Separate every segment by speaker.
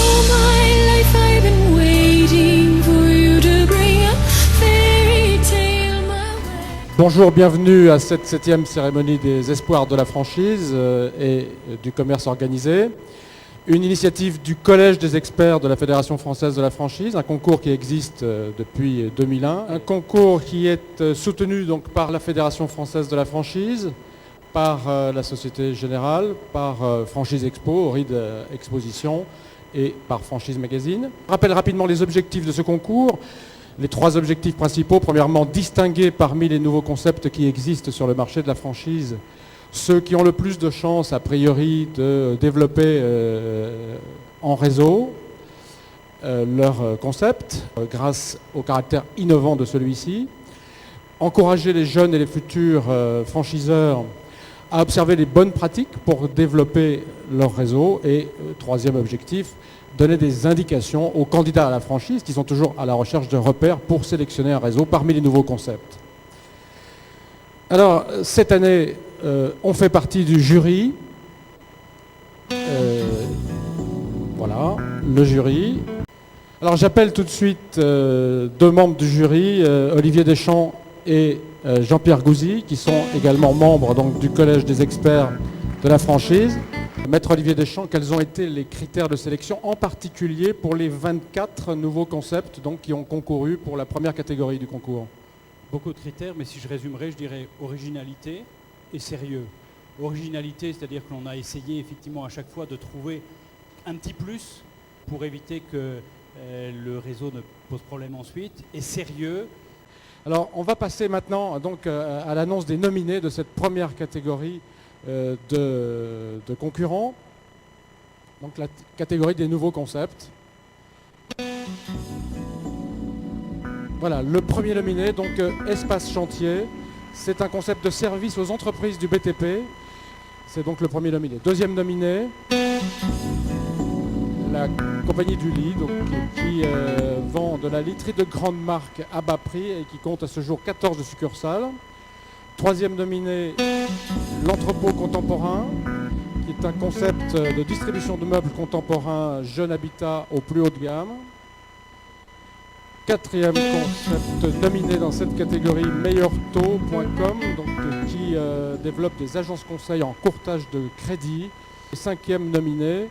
Speaker 1: All my life I've been waiting for you to bring a fairy tale my way.
Speaker 2: Bonjour, bienvenue à cette 7e cérémonie des espoirs de la franchise et du commerce organisé. Une initiative du Collège des experts de la Fédération française de la franchise, un concours qui existe depuis 2001. Un concours qui est soutenu donc par la Fédération française de la franchise, par la Société Générale, par Franchise Expo, RID Exposition et par Franchise Magazine. Je rappelle rapidement les objectifs de ce concours. Les 3 objectifs principaux. Premièrement, distinguer parmi les nouveaux concepts qui existent sur le marché de la franchise ceux qui ont le plus de chances, a priori, de développer en réseau leur concept grâce au caractère innovant de celui-ci. Encourager les jeunes et les futurs franchiseurs à observer les bonnes pratiques pour développer leur réseau. Et 3e objectif, donner des indications aux candidats à la franchise qui sont toujours à la recherche de repères pour sélectionner un réseau parmi les nouveaux concepts. Alors, cette année, on fait partie du jury. Voilà, le jury. Alors, j'appelle tout de suite 2 membres du jury, Olivier Deschamps et Jean-Pierre Gouzy, qui sont également membres donc, du Collège des experts de la franchise. Maître Olivier Deschamps, quels ont été les critères de sélection, en particulier pour les 24 nouveaux concepts donc, qui ont concouru pour la première catégorie du concours?
Speaker 3: Beaucoup de critères, mais si je résumerais, je dirais originalité et sérieux. Originalité, c'est-à-dire que l'on a essayé effectivement à chaque fois de trouver un petit plus pour éviter que le réseau ne pose problème ensuite. Et sérieux.
Speaker 2: Alors, on va passer maintenant donc, à l'annonce des nominés de cette première catégorie de concurrents. Donc, la catégorie des nouveaux concepts. Voilà, le premier nominé, donc Espace Chantier. C'est un concept de service aux entreprises du BTP. C'est donc le premier nominé. 2e nominé, la compagnie du lit, donc, qui vend de la literie de grande marque à bas prix et qui compte à ce jour 14 succursales. 3e nominé, l'entrepôt contemporain, qui est un concept de distribution de meubles contemporains jeune habitat au plus haut de gamme. 4e concept nominé dans cette catégorie, meilleurtaux.com, donc qui développe des agences conseils en courtage de crédit. 5e nominé,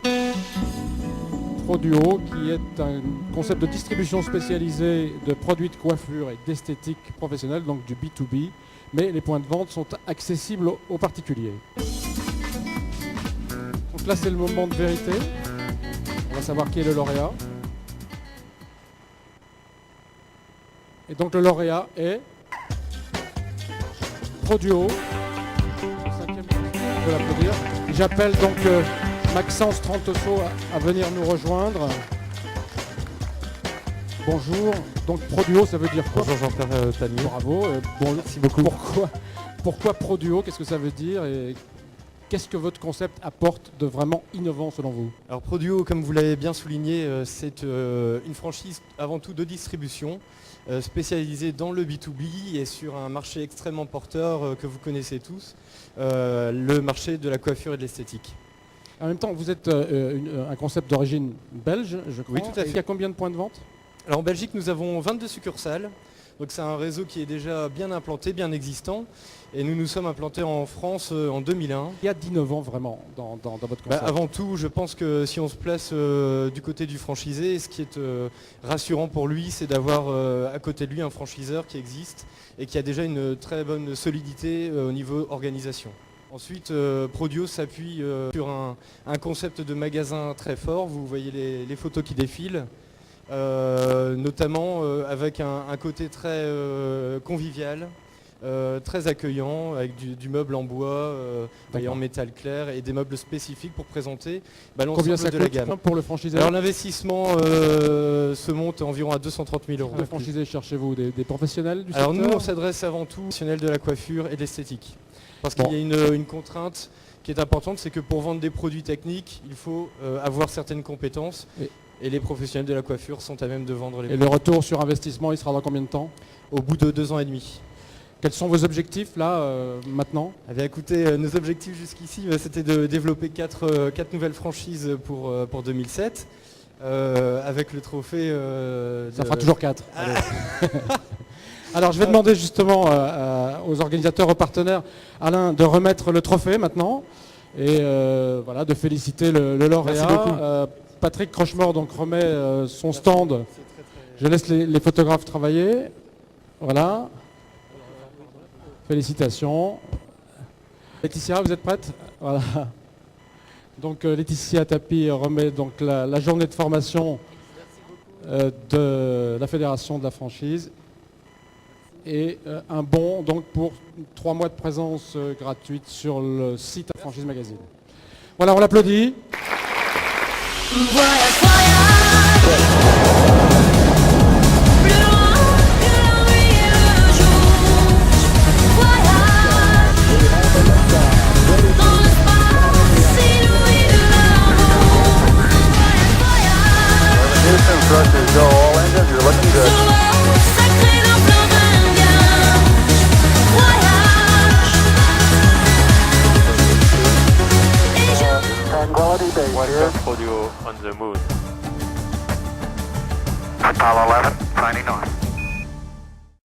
Speaker 2: Produo, qui est un concept de distribution spécialisée de produits de coiffure et d'esthétique professionnelle, donc du B2B, mais les points de vente sont accessibles aux particuliers. Donc là, c'est le moment de vérité. On va savoir qui est le lauréat. Et donc le lauréat est Produo. 5e, on peut l'applaudir. J'appelle donc Maxence Trantoso à venir nous rejoindre. Bonjour. Donc Produo, ça veut dire quoi?
Speaker 4: Bonjour Jean-Pierre Tanier.
Speaker 2: Bravo. Bon,
Speaker 4: merci beaucoup.
Speaker 2: Pourquoi Produo? Qu'est-ce que ça veut dire et qu'est-ce que votre concept apporte de vraiment innovant selon vous?
Speaker 4: Alors Produo, comme vous l'avez bien souligné, c'est une franchise avant tout de distribution spécialisée dans le B2B et sur un marché extrêmement porteur que vous connaissez tous, le marché de la coiffure et de l'esthétique.
Speaker 2: En même temps, vous êtes un concept d'origine belge, je crois.
Speaker 4: Oui, tout à fait.
Speaker 2: Il y a combien de points de vente?
Speaker 4: Alors en Belgique, nous avons 22 succursales. Donc c'est un réseau qui est déjà bien implanté, bien existant. Et nous nous sommes implantés en France en 2001.
Speaker 2: Il y a d'innovant vraiment dans votre concept?
Speaker 4: Avant tout, je pense que si on se place du côté du franchisé, ce qui est rassurant pour lui, c'est d'avoir à côté de lui un franchiseur qui existe et qui a déjà une très bonne solidité au niveau organisation. Ensuite, Produo s'appuie sur un concept de magasin très fort. Vous voyez les photos qui défilent. Notamment avec un côté très convivial, très accueillant, avec du meuble en bois et en métal clair et des meubles spécifiques pour présenter l'ensemble de la gamme.
Speaker 2: Combien pour le franchisé?
Speaker 4: Alors l'investissement se monte environ à 230 000 euros.
Speaker 2: De franchisés, cherchez-vous des professionnels du secteur?
Speaker 4: Alors nous, on s'adresse avant tout aux professionnels de la coiffure et de l'esthétique. Parce qu'il y a une contrainte qui est importante, c'est que pour vendre des produits techniques, il faut avoir certaines compétences. Et les professionnels de la coiffure sont à même de vendre les produits.
Speaker 2: Et le retour sur investissement, il sera dans combien de temps?
Speaker 4: Au bout de 2 ans et demi.
Speaker 2: Quels sont vos objectifs là, maintenant?
Speaker 4: Eh bien, écoutez, nos objectifs jusqu'ici, c'était de développer 4 nouvelles franchises pour 2007. avec le trophée.
Speaker 2: Ça fera toujours 4. Alors je vais demander justement aux organisateurs, aux partenaires, Alain, de remettre le trophée maintenant et voilà, de féliciter le lauréat.
Speaker 4: Merci beaucoup.
Speaker 2: Patrick Crochemort donc remet son stand. Je laisse les photographes travailler. Voilà. Félicitations. Laetitia, vous êtes prête? Voilà. Donc Laetitia Tapi remet donc la journée de formation de la Fédération de la franchise et un bon donc pour 3 mois de présence gratuite sur le site Franchise Magazine. Voilà, on l'applaudit.
Speaker 1: Voyage, voyage, plus loin que la nuit et le jour. Voyage, dans l'espace inouï de l'amour. Voyage,
Speaker 5: Houston, thrusters go, all engines, you're looking good.
Speaker 1: sur l'eau sacrée d'un fleuve indien. Voyage, et je
Speaker 5: Tranquility Base
Speaker 6: One
Speaker 5: here.
Speaker 6: for you on the moon.
Speaker 5: Apollo 11, finding north.